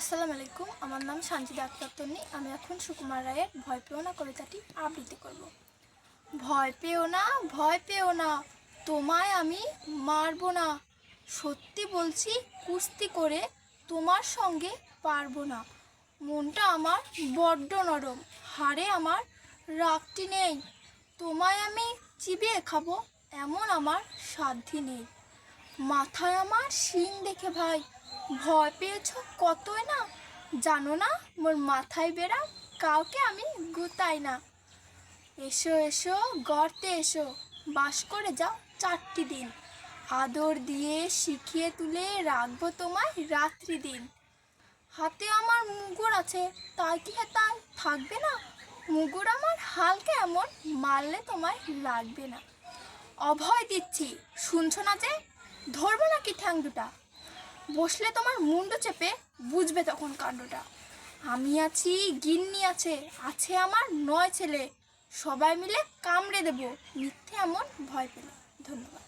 আসসালামু আলাইকুম। আমার নাম সানজিদা আক্তার তন্নি। আমি এখন সুকুমার রায়ের ভয় পেও না কবিতাটি আবৃত্তি করব। ভয় পেও না, ভয় পেও না, তোমায় আমি মারবো না। সত্যি বলছি, কুস্তি করে তোমার সঙ্গে পারবো না। মনটা আমার বড্ড নরম, হাড়ে আমার রাগটি নেই। তোমায় আমি চিবিয়ে খাবো এমন আমার সাধ্যি নেই। মাথায় আমার শিং দেখে ভাই ভয় পেয়েছ কতই না। জানো না মোর মাথায় বেড়া, কাউকে আমি গুতাই না। এসো এসো গর্তে এসো, বাস করে যাও 4টি দিন। আদর দিয়ে শিখিয়ে তুলে রাখবো তোমায় রাত্রি দিন। হাতে আমার মুগুর আছে, তাই কি তাই থাকবে না? মুগুর আমার হালকা এমন, মারলে তোমায় লাগবে না। অভয় দিচ্ছি, শুনছো না যে? ধরবো নাকি ঠ্যাং দুটা? বসলে তোমার মুন্ডু চেপে বুঝবে তখন কাণ্ডটা। আমি আছি, গিন্নি আছে, আছে আমার 9 ছেলে। সবাই মিলে কামড়ে দেব মিথ্যে এমন ভয় পেলে। ধন্যবাদ।